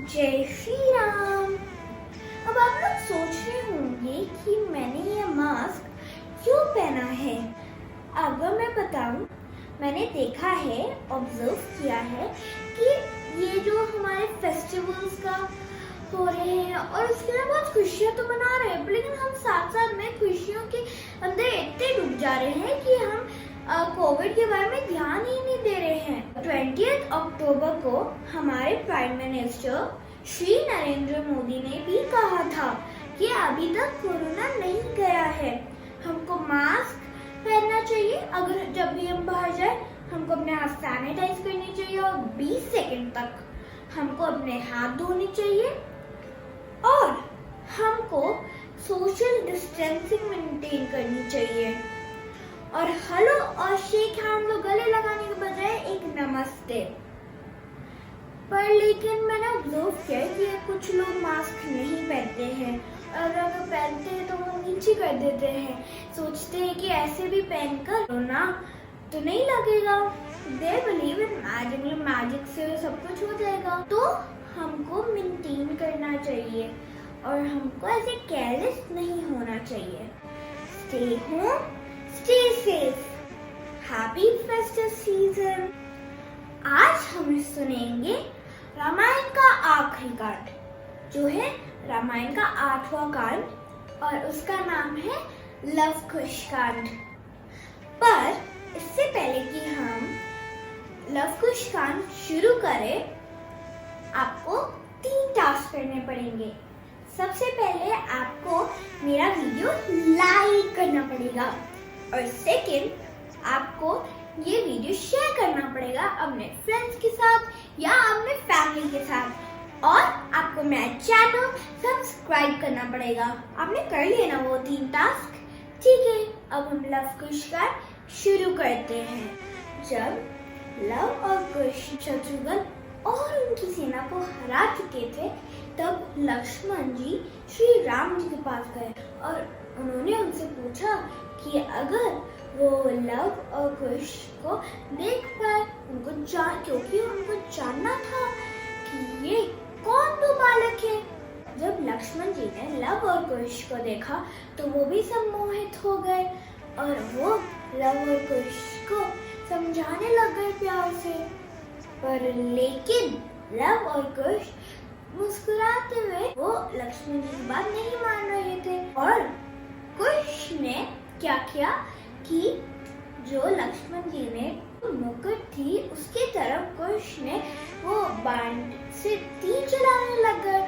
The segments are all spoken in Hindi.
जय श्री राम। अब आप लोग सोच रहे होंगे कि मैंने ये मास्क क्यों पहना है। अगर मैं बताऊं, मैंने देखा है, ऑब्जर्व किया है कि ये जो हमारे फेस्टिवल्स का हो रहे हैं और उसके लिए बहुत खुशियां तो मना रहे हैं, लेकिन हम साथ साथ में खुशियों के अंदर इतने डूब जा रहे हैं कि हम कोविड के बारे में ध्यान ही नहीं दे रहे हैं। 20 अक्टूबर को हमारे प्राइम मिनिस्टर श्री नरेंद्र मोदी ने भी कहा था कि अभी तक कोरोना नहीं गया है, हमको मास्क पहनना चाहिए। अगर जब भी हम बाहर जाए हमको अपने हाथ सैनिटाइज करनी चाहिए और 20 सेकंड तक हमको अपने हाथ धोने चाहिए और हमको सोशल डिस्टेंसिंग मेंटेन करनी चाहिए। और हेलो और शेक हैंड तो गले लगाने के बजाय एक नमस्ते। पर लेकिन मैंने ऑब्जर्व किया कि कुछ लोग मास्क नहीं पहनते हैं और अगर पहनते हैं तो वो नीचे कर देते हैं, सोचते हैं कि ऐसे भी पहनकर कोरोना तो नहीं लगेगा। They believe in magic, magic से सब कुछ हो जाएगा। तो हमको मेंटेन करना चाहिए और हमको ऐसे केयरलेस नहीं होना चाहिए। Stay home, stay safe, happy festive season. आज हम सुनेंगे रामायण का आखिरी कांड, जो है रामायण का 8वां कांड और उसका नाम है लव कुश कांड। पर इससे पहले कि हम लव कुश कांड शुरू करें, आपको 3 टास्क करने पड़ेंगे। सबसे पहले आपको मेरा वीडियो लाइक करना पड़ेगा और सेकंड आपको ये वीडियो शेयर करना पड़ेगा अपने फ्रेंड्स के साथ या अपने फैमिली के साथ और आपको मेरा चैनल सब्सक्राइब करना पड़ेगा। आपने कर लिया ना वो 3 टास्क? ठीक है, अब हम लव कुश का शुरू करते हैं। जब लव और कुश शत्रुघ्न और उनकी सेना को हरा चुके थे, तब लक्ष्मण जी श्री राम जी के पास गए और उन्होंने उनसे पूछा कि अगर वो लव और कुश को देख पाए, क्योंकि उनको जानना था कि ये कौन 2 बालक है। जब लक्ष्मण जी ने लव और कुश को देखा तो वो भी सम्मोहित हो गए और वो लव और कुश को समझाने लग गए प्यार से। पर लेकिन लव और कुश मुस्कुराते हुए वो लक्ष्मण जी की बात नहीं मान रहे थे और कुश ने क्या किया कि जो लक्ष्मण जी ने मुकुट थी उसके तरफ कुश ने वो बाण से तीर चलाने लग गए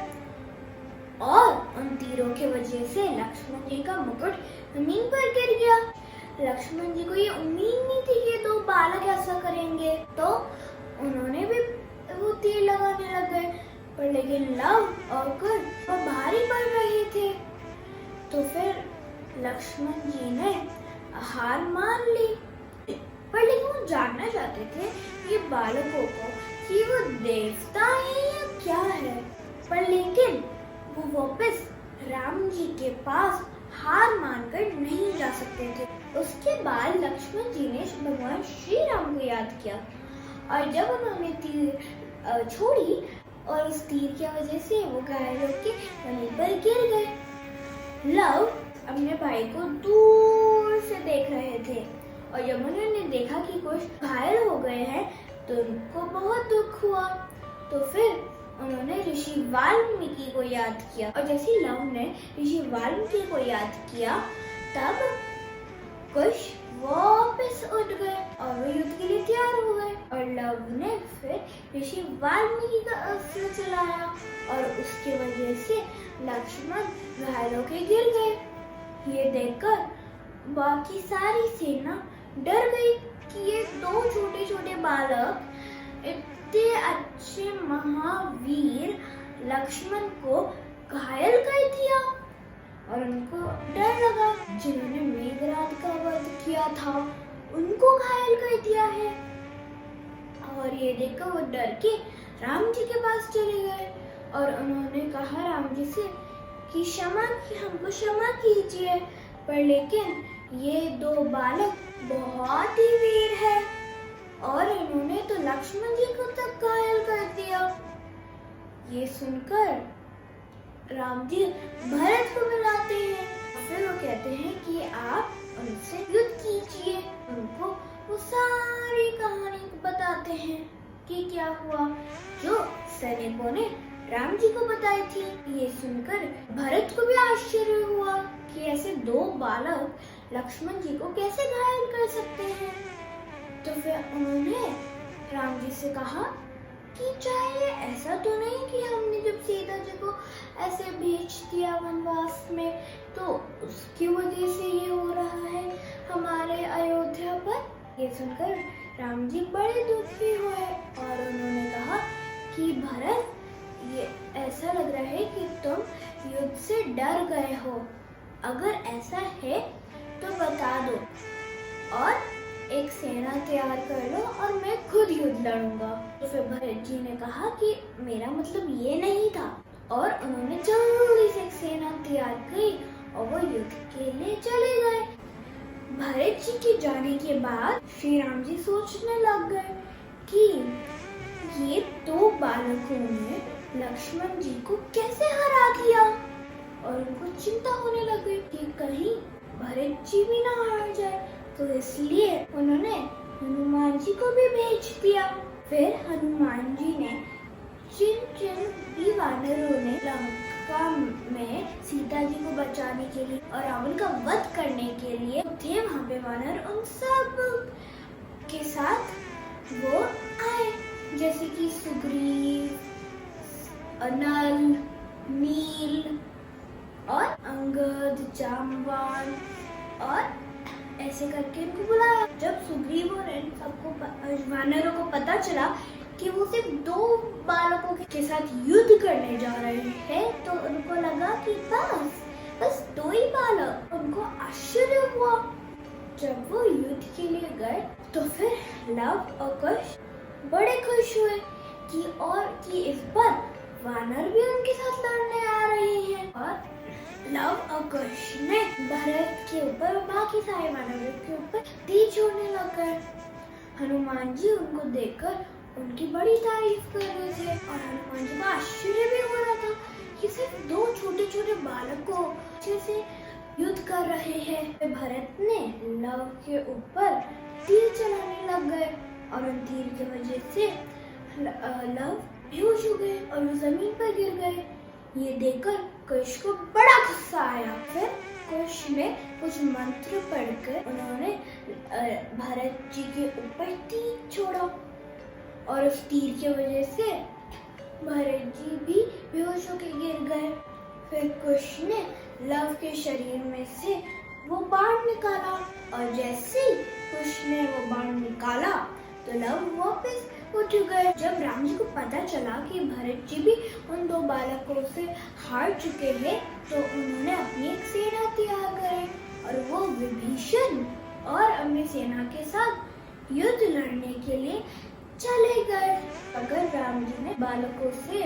और उन तीरों के वजह से लक्ष्मण जी का मुकुट जमीन पर गिर गया। लक्ष्मण जी को ये उम्मीद नहीं थी कि 2 बालक ऐसा करेंगे, तो उन्होंने भी वो तीर लगाने लग गए। पर लेकिन लव और कुश वो भारी पड़ रहे थे, तो फिर लक्ष्मण जी ने हार मान ली। पर लेकिन वो जानना चाहते थे ये बालकों को कि वो देवता है या क्या है। पर लेकिन वो वापस राम जी के पास हार मानकर नहीं जा सकते थे। उसके बाद लक्ष्मण जी ने भगवान श्री राम को याद किया और जब उन्होंने तीर छोड़ी और उस तीर की वजह से वो घायल होकर जमीन पर गिर गए। लव अपने भाई को दूर से देख रहे थे और जब उन्होंने देखा कि कुछ घायल हो गए हैं तो उनको बहुत दुख हुआ। तो फिर उन्होंने ऋषि वाल्मीकि को याद किया और जैसे लव ने ऋषि वाल्मीकि को याद किया, तब कुश वापस उठ गए और वो युद्ध के लिए तैयार हो गए और लव ने फिर ऋषि वाल्मीकि का अस्त्र चलाया और उसकी वजह से लक्ष्मण घायल होकर गिर गए। ये देखकर बाकी सारी सेना डर गई कि ये 2 छोटे छोटे बालक इतने अच्छे महावीर लक्ष्मण को घायल कर दिया और उनको डर लगा। जिन्होंने मेघराज का वध किया था उनको घायल कर दिया है। और ये देखकर वो डर के राम जी के पास चले गए और उन्होंने कहा राम जी से कि हमको क्षमा कीजिए, पर लेकिन ये 2 बालक बहुत ही वीर है और इन्होंने तो लक्ष्मण जी को तक घायल कर दिया। ये सुनकर राम जी भरत को बुलाते हैं। फिर वो कहते हैं कि आप उनसे युद्ध कीजिए। उनको वो सारी कहानी बताते हैं कि क्या हुआ, जो सैनिकों ने राम जी को बताई थी। ये सुनकर भरत को भी आश्चर्य हुआ कि ऐसे दो बालक लक्ष्मण जी को कैसे घायल कर सकते हैं। तो फिर उन्होंने राम जी से कहा कि चाहे ऐसा तो नहीं कि हमने जब सीता जी को ऐसे भेज दिया वनवास में तो उसकी वजह से ये हो रहा है हमारे अयोध्या पर। ये सुनकर राम जी बड़े दुखी हुए और उन्होंने कहा कि भरत, ये ऐसा लग रहा है कि तुम युद्ध से डर गए हो। अगर ऐसा है तो बता दो और एक सेना तैयार कर लो और मैं खुद युद्ध लड़ूंगा। तो फिर भरत जी ने कहा कि मेरा मतलब ये नहीं था, और उन्होंने जल्दी से एक सेना तैयार की और वो युद्ध के लिए चले गए। भरत जी के जाने के बाद श्री राम जी सोचने लग गए कि ये दो बालकों ने लक्ष्मण जी को कैसे हरा दिया, और उनको चिंता होने लग गई कि कहीं भरत जी भी ना हार जाए। तो इसलिए उन्होंने हनुमान जी को भी भेज दिया। फिर हनुमान जी ने जिन भी वानरों ने लंका में सीता जी को बचाने के लिए और रावण का वध करने के लिए थे वहाँ पे वानर, उन सब के साथ वो आए, जैसे कि सुग्रीव, नल, नील और अंगद, जाम्बवान और ऐसे करके इनको बुलाया। जब सुग्रीव और इन सबको वानरों को पता चला कि वो सिर्फ दो बालकों के साथ युद्ध करने जा रहे हैं तो उनको लगा कि बस दो ही बालक। उनको आश्चर्य हुआ। जब वो युद्ध के लिए गए तो फिर लव और कुश बड़े खुश हुए कि इस बार वानर भी उनके साथ लड़ने आ रहे हैं। और लव और कुश ने भरत के ऊपर और बाकी सारे वानरों के ऊपर तीर छोड़ने लग गए। हनुमान जी उनको देखकर उनकी बड़ी तारीफ कर रहे थे और हनुमान जी को आश्चर्य भी हो रहा था कि सिर्फ दो छोटे छोटे बालकों जैसे युद्ध कर रहे हैं। भरत ने लव के ऊपर तीर चलाने लग गए और उन तीर की वजह से लव बेहोश हो गए और वो जमीन पर गिर गए। ये देखकर कुश को बड़ा गुस्सा आया। फिर कुश ने कुछ मंत्र पढ़कर उन्होंने भरत जी के ऊपर तीर छोड़ा और उस तीर की वजह से भरत जी भी बेहोश होकर गिर गए। फिर कुश ने लव के शरीर में से वो बाण निकाला और जैसे ही कुश ने वो बाण निकाला तो लव वापस उठ गए। जब राम जी को पता चला कि भरत जी भी उन दो बालकों से हार चुके हैं तो उन्होंने अपनी एक सेना तैयार करी और वो विभीषण और अपनी सेना के साथ युद्ध लड़ने के लिए चले गए। अगर राम जी ने बालकों से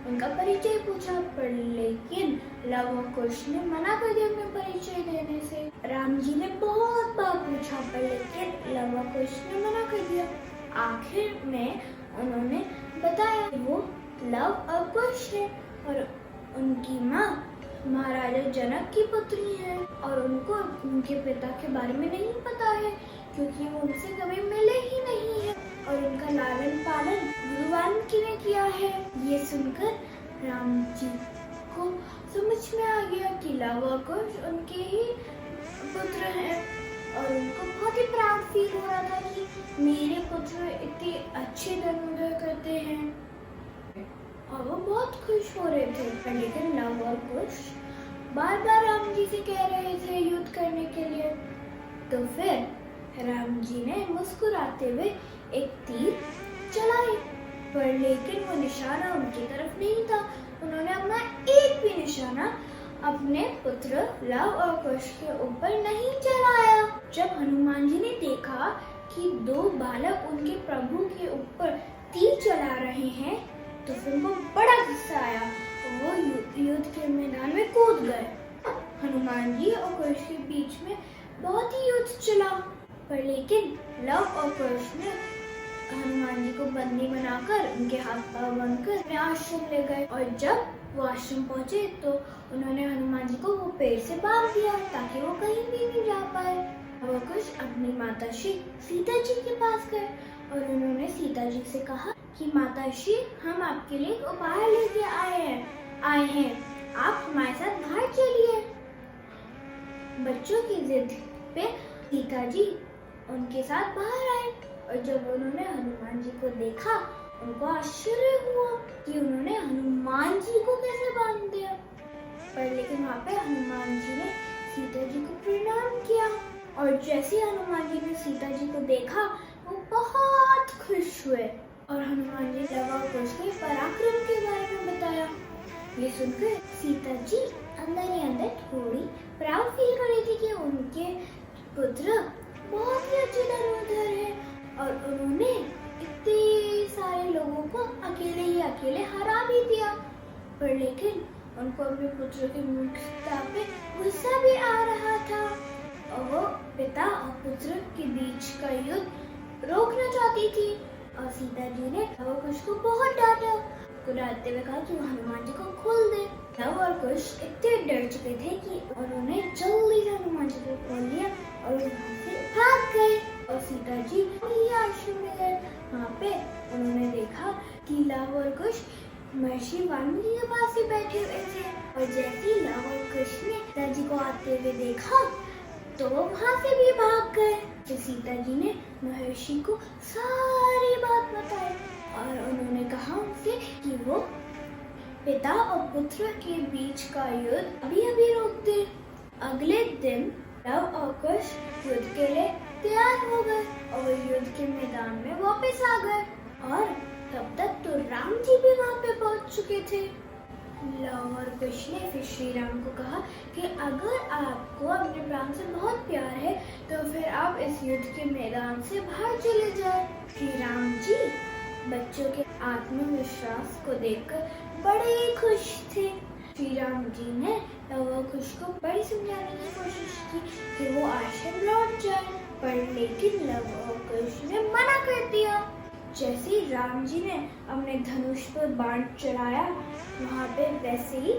उनका परिचय पूछा पर लेकिन लव और कुश ने मना कर दिया उन्हें परिचय देने से। राम जी ने बहुत बार पूछा पर लेकिन लव और कुश ने मना कर दिया। आखिर में उन्होंने बताया कि वो लव और कुश है और उनकी माँ महाराजा जनक की पुत्री है और उनको उनके पिता के बारे में नहीं पता है क्योंकि वो उनसे कभी मिले ही नहीं है और उनका लालन पालन गुरु वाल्मीकि ने किया है। ये सुनकर राम जी को समझ में आ गया कि लव और कुश उनके ही पुत्र हैं और उनको बहुत ही प्राउड फील हो रहा था कि मेरे पुत्र इतने अच्छे धनुर्धर करते हैं और वो बहुत खुश हो रहे थे। लेकिन लव और कुश बार बार राम जी से कह रहे थे युद्ध करने के लिए। तो फिर राम जी ने मुस्कुराते हुए एक तीर चलाई पर लेकिन वो निशाना उनकी तरफ नहीं था। उन्होंने अपना एक भी निशाना अपने पुत्र लव और कुश के ऊपर नहीं चलाया। जब हनुमान जी ने देखा कि दो बालक उनके प्रभु के ऊपर तीर चला रहे हैं तो फिर उनको बड़ा गुस्सा आया और वो युद्ध के मैदान में कूद गए। हनुमान जी और कुश के बीच में बहुत ही युद्ध चला पर लेकिन लव और कुश ने हनुमान जी को बंदी बनाकर उनके हाथ पांव बांधकर अपने आश्रम ले गए। और जब वो आश्रम पहुंचे तो उन्होंने हनुमान जी को वो पेड़ से बांध दिया ताकि वो कहीं भी नहीं जा पाए। वो कुछ अपनी माता श्री सीता जी के पास गए और उन्होंने सीता जी से कहा कि माता श्री, हम आपके लिए एक उपहार लेके आए हैं, आप हमारे साथ बाहर चलिए। बच्चों की जिद पे सीता जी उनके साथ बाहर आए और जब उन्होंने हनुमान जी को देखा उनको आश्चर्य हुआ कि उन्होंने हनुमान जी को कैसे बांध दिया। पर लेकिन वहाँ पे हनुमान जी ने सीता जी को प्रणाम किया और जैसे हनुमान जी ने सीता जी को देखा वो बहुत खुश हुए और हनुमान जी ने लव और कुश के पराक्रम के बारे में बताया। ये सुनकर सीता जी अंदर ही अंदर थोड़ी प्राउड फील कर रही थी कि उनके पुत्र बहुत ही अच्छे धनुर्धर है और उन्होंने इतने सारे लोगों को अकेले हरा भी दिया। पर लेकिन उनको अपने पुत्र की मूर्खता पे गुस्सा भी आ रहा था और वो पिता और पुत्र के बीच का युद्ध रोकना चाहती थी और सीता जी ने लव और कुश को बहुत डांटा। डांटते हुए कहा कि वो हनुमान जी को खोल दे। लव और कुश इतने डर चुके थे कि उन्होंने जल्दी से हनुमान जी को खोल दिया और वहाँ से भाग गए और सीता जी आश्रम में गए। वहाँ पे उन्होंने देखा कि लव और कुश महर्षि वाल्मीकि के पास ही बैठे हुए थे और जैसे ही लव और कुश ने सीता जी को आते हुए देखा तो वो वहाँ से भी भाग गए। तो सीता जी ने महर्षि को सारी बात बताई और उन्होंने कहा उनसे कि वो पिता और पुत्र के बीच का युद्ध अभी रोक दे। अगले दिन लव और कुश युद्ध के लिए तैयार हो गए और युद्ध के मैदान में वापस आ गए और तब तक तो राम जी भी वहाँ पे पहुँच चुके थे। लव और कुश ने फिर श्री राम को कहा कि अगर आपको अपने प्राण से बहुत प्यार है तो फिर आप इस युद्ध के मैदान से बाहर चले जाए। श्री राम जी बच्चों के आत्मविश्वास को देखकर बड़े ही खुश थे। श्री राम जी ने लव और कुश को बड़ी समझाने की कोशिश की कि वो आश्रम लौट जाए, पर लेकिन लव और कुश ने मना कर दिया। जैसे ही राम जी ने अपने धनुष पर बाण चढ़ाया वहाँ पे वैसे ही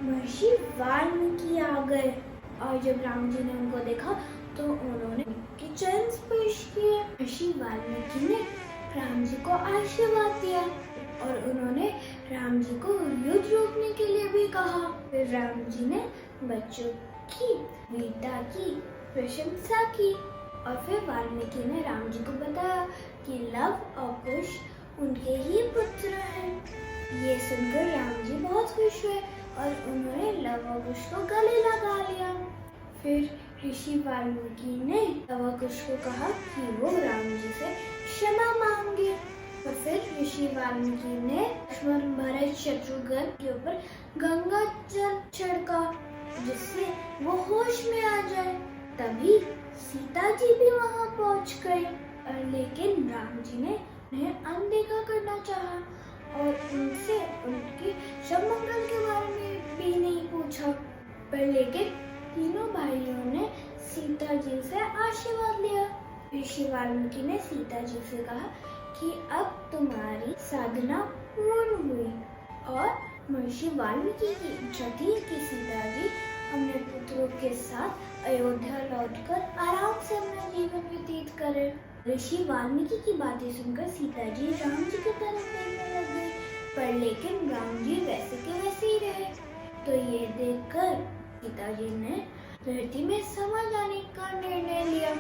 महर्षि वाल्मीकि आ गए और जब राम जी ने उनको देखा तो उन्होंने उनके चरण स्पर्श किए। महर्षि वाल्मीकि ने राम जी को आशीर्वाद दिया और उन्होंने राम जी को युद्ध रोकने के लिए भी कहा। फिर राम जी ने बच्चों की वीरता की प्रशंसा की और फिर वाल्मीकि ने राम जी को बताया कि लव और कुश उनके ही पुत्र हैं। ये सुनकर राम जी बहुत खुश हुए और उन्होंने लव और कुश को गले लगा लिया। फिर ऋषि वाल्मीकि ने लव और कुश को कहा कि वो राम जी से क्षमा मांगे। और फिर ऋषि वाल्मीकि ने लक्ष्मण भरत शत्रुघ्न के ऊपर गंगा जल छिड़का जिससे वो होश में आ जाए। तभी सीता जी भी वहाँ पहुँच गए और लेकिन राम जी ने उन्हें अनदेखा करना चाहा और उनसे उनके शव मंगल के बारे में भी नहीं पूछा। पर लेकिन तीनों भाइयों ने सीता जी से आशीर्वाद लिया। ऋषि वाल्मीकि ने सीता जी से कहा कि अब तुम्हारी साधना पूर्ण हुई और महर्षि वाल्मीकि की इच्छा थी कि सीता जी अपने पुत्रों के साथ अयोध्या लौटकर आराम से अपना जीवन व्यतीत करें। ऋषि वाल्मीकि की बातें सुनकर सीता जी राम जी की तरफ देखने लग गई, पर लेकिन राम जी वैसे के वैसे ही रहे। तो ये देखकर सीता जी ने धरती में समा जाने का निर्णय लिया।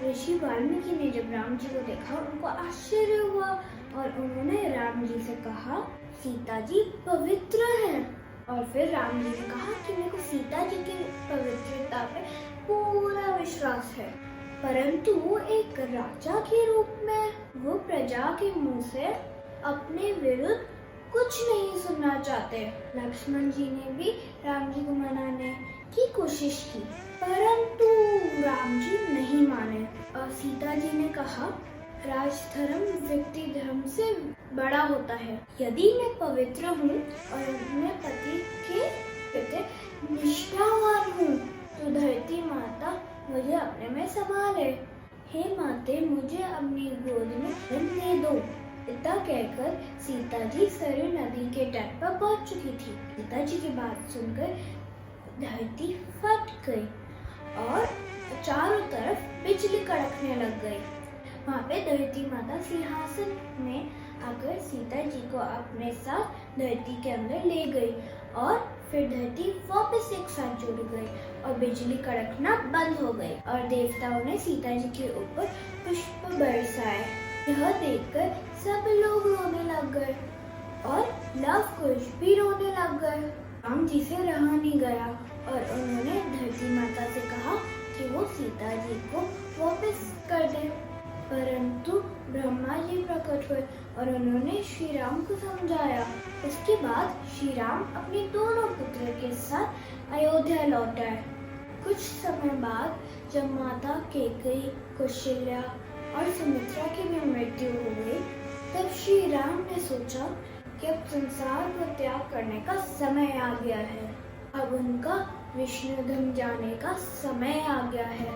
ऋषि वाल्मीकि ने जब राम जी को देखा उनको आश्चर्य हुआ और उन्होंने राम जी से कहा सीता जी पवित्र हैं। और फिर राम जी ने कहा कि मेरे को सीता जी की पवित्रता पे पूरा विश्वास है, परंतु वो एक राजा के रूप में वो प्रजा के मुंह से अपने विरुद्ध कुछ नहीं सुनना चाहते। लक्ष्मण जी ने भी राम जी को मनाने की कोशिश की, परंतु राम जी नहीं माने और सीता जी ने कहा राजधर्म व्यक्ति धर्म से बड़ा होता है। यदि मैं पवित्र हूँ और अपने पति के प्रति निष्ठावान हूँ तो धरती माता मुझे अपने में संभाले। हे माते, मुझे अपनी गोद में रहने दो। इतना कहकर सीता जी सरयू नदी के तट पर पहुंच चुकी थी। सीता जी की बात सुनकर धरती फट गई और चारों तरफ बिजली कड़कने लग गई। वहाँ पे धरती माता सिंहासन में आकर सीता जी को अपने साथ धरती के अंदर ले गई और फिर धरती वापस एक साथ जुड़ गई और बिजली कड़कना बंद हो गई और देवताओं ने सीता जी के ऊपर पुष्प बरसाए। यह देखकर सब लोग रोने लग गए और लव कुश भी रोने लग गए। राम जी से रहा नहीं गया और उन्होंने धरती माता से कहा कि वो सीता जी को वापस कर दे, परंतु ब्रह्मा जी प्रकट हुए और उन्होंने श्री राम को समझाया। उसके बाद श्री राम अपने दोनों पुत्र के साथ अयोध्या लौट आए। कुछ समय बाद जब माता कैकेयी, कौशल्या और सुमित्रा की भी मृत्यु हो गई, तब श्री राम ने सोचा कि अब संसार को त्याग करने का समय आ गया है। अब उनका विष्णुधाम जाने का समय आ गया है।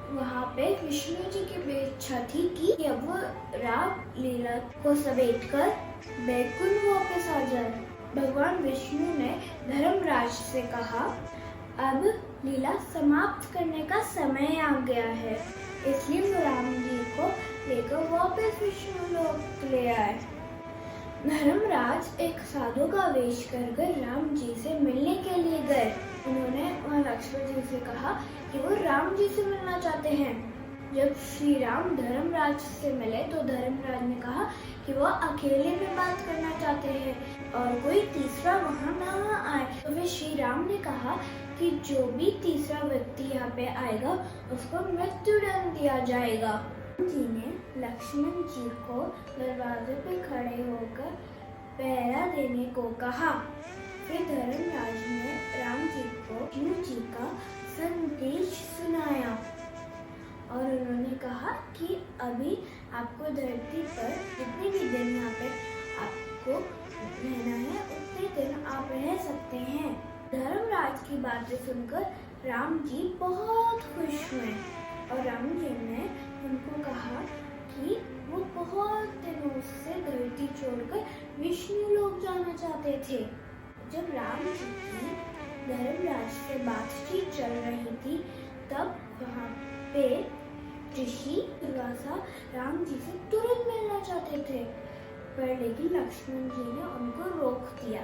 वहाँ पे विष्णु जी की भी इच्छा थी कि अब वो राम लीला को समेटकर बैकुंठ वापस आ जाए। भगवान विष्णु ने धर्मराज से कहा, अब लीला समाप्त करने का समय आ गया है, इसलिए वो राम जी को लेकर वापस विष्णु लोक ले आए। धर्मराज एक साधु का वेश कर राम जी से मिलने के लिए गए। उन्होंने वहाँ लक्ष्मण जी से कहा कि वो राम जी से मिलना चाहते हैं। जब श्री राम धर्मराज से मिले तो धर्मराज ने कहा कि वो अकेले में बात करना चाहते हैं और कोई तीसरा वहाँ ना आए। तो फिर श्री राम ने कहा कि जो भी तीसरा व्यक्ति यहाँ पे आएगा उसको मृत्युदंड दिया जाएगा। जी ने लक्ष्मण जी को दरवाजे पे खड़े होकर पहरा देने को कहा। फिर धर्मराज ने राम जी को विष्णु जी का संदेश सुनाया और उन्होंने कहा कि अभी आपको धरती पर जितने भी दिन यहाँ पे आपको रहना है उतने दिन आप रह सकते हैं। धर्मराज की बातें सुनकर राम जी बहुत खुश हुए और राम जी ने उनको कहा कि वो बहुत दिनों से धरती छोड़कर विष्णु लोक जाना चाहते थे। जब राम जी की धर्मराज से बातचीत चल रही थी तब वहाँ पे ऋषि दुर्वासा राम जी से तुरंत मिलना चाहते थे, पर लेकिन लक्ष्मण जी ने उनको रोक दिया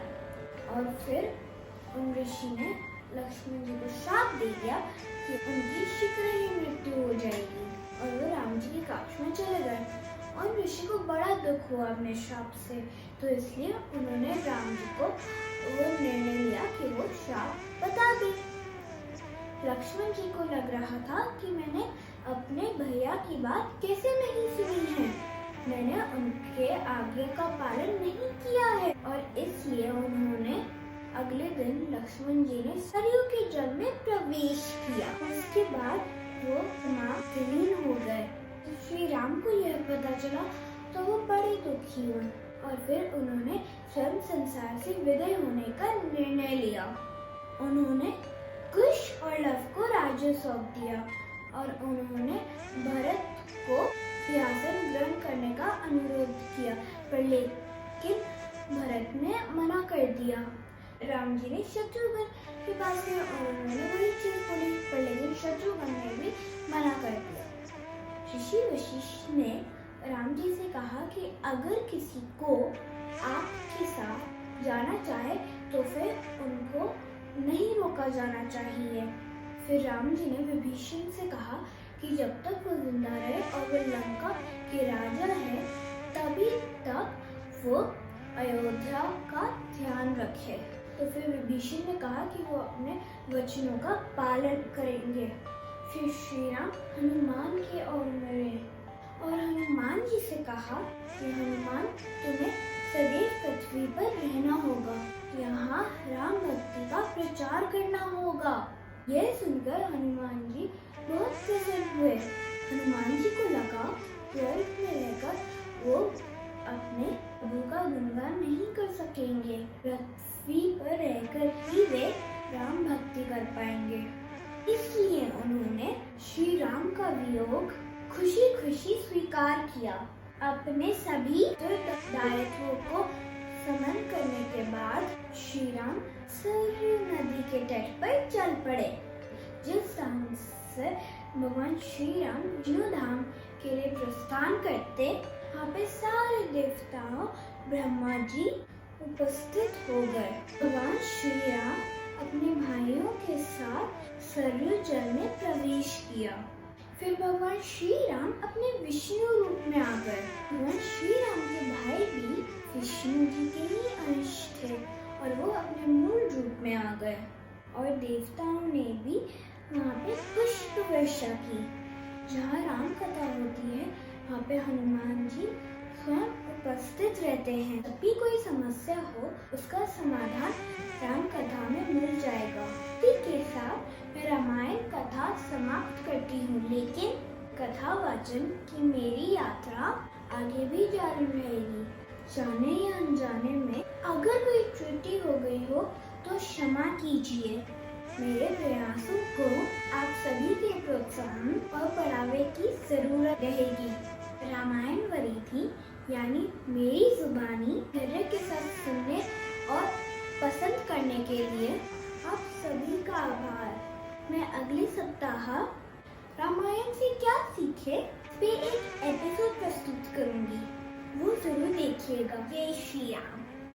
और फिर उन ऋषि ने लक्ष्मण जी को श्राप दे दिया कि उनकी शीघ्र ही मृत्यु हो जाएगी और वो राम जी के कक्ष में चले गए। और ऋषि को बड़ा दुख हुआ अपने श्राप से, तो इसलिए उन्होंने राम जी को वो निर्णय लिया कि वो श्राप बता दे। लक्ष्मण जी को लग रहा था कि मैंने अपने भैया की बात कैसे नहीं सुनी है, मैंने उनके आज्ञा का पालन नहीं किया है और इसलिए उन्होंने अगले दिन लक्ष्मण जी ने सरयू के जल में प्रवेश किया। उसके बाद वो विलीन हो गए। तो श्री राम को यह पता चला तो वो बड़े दुखी हुए और फिर उन्होंने स्वयं संसार से विदाई होने का निर्णय लिया। उन्होंने कुश और लव को राज्य सौंप दिया और उन्होंने भरत को सिंहासन ग्रहण करने का अनुरोध किया, पर लेकिन भरत ने मना कर दिया। राम जी ने शत्रुघ्न के पास गए और उन्होंने वही चीज बोली, पर लेकिन शत्रुघ्न ने भी मना कर दिया। ऋषि वशिष्ठ ने राम जी से कहा कि अगर किसी को आपके साथ जाना चाहे तो फिर उनको नहीं रोका जाना चाहिए। फिर राम जी ने विभीषण से कहा कि जब तक वो जिंदा रहे और वो लंका के राजा है तभी तक वो अयोध्या का ध्यान रखे। तो फिर विभीषण ने कहा कि वो अपने वचनों का पालन करेंगे। फिर श्री राम हनुमान की ओर मिले और हनुमान जी से कहा कि हनुमान, तुम्हें सदैव पृथ्वी पर रहना होगा, यहाँ राम भक्ति का प्रचार करना होगा। यह सुनकर हनुमान जी बहुत प्रसन्न हुए। हनुमान जी को लगा स्वर्ग में रहकर वो अपने प्रभु का गुणगान नहीं कर सकेंगे, पृथ्वी पर रहकर ही वे राम भक्ति कर पाएंगे। इसलिए उन्होंने श्री राम का वियोग खुशी खुशी स्वीकार किया। अपने सभी दायित्वों को समन करने के बाद श्री राम सरयू नदी के तट पर चल पड़े। जिस स्थान से भगवान श्री राम विष्णु धाम के लिए प्रस्थान करते, वहाँ पे सारे देवताओं ब्रह्मा जी उपस्थित हो गए। भगवान श्री राम अपने भाइयों के साथ सरयू जल में प्रवेश किया। फिर भगवान श्री राम अपने विष्णु रूप में आ गए। भगवान श्री राम के भाई भी विष्णु जी के ही अंश थे और वो अपने मूल रूप में आ गए। और देवताओं ने भी वहाँ पे पुष्प वर्षा की। जहाँ राम कथा होती है वहाँ पे हनुमान जी स्वयं उपस्थित रहते हैं। जब भी कोई समस्या हो उसका समाधान राम कथा में मिल जाएगा। इसी के साथ मैं रामायण कथा समाप्त करती हूँ, लेकिन कथा वाचन की मेरी यात्रा आगे भी जारी रहेगी। जाने या अनजाने में अगर कोई त्रुटि हो गई हो तो क्षमा कीजिए। मेरे प्रयासों को आप सभी के प्रोत्साहन और बढ़ावे की जरूरत रहेगी। रामायण वरीथी यानी मेरी जुबानी धैर्य के साथ सुनने और पसंद करने के लिए आप सभी का आभार। मैं अगले सप्ताह रामायण से क्या सीखे पे एक एपिसोड प्रस्तुत करूंगी, वो जरूर देखिएगा। जय श्री राम।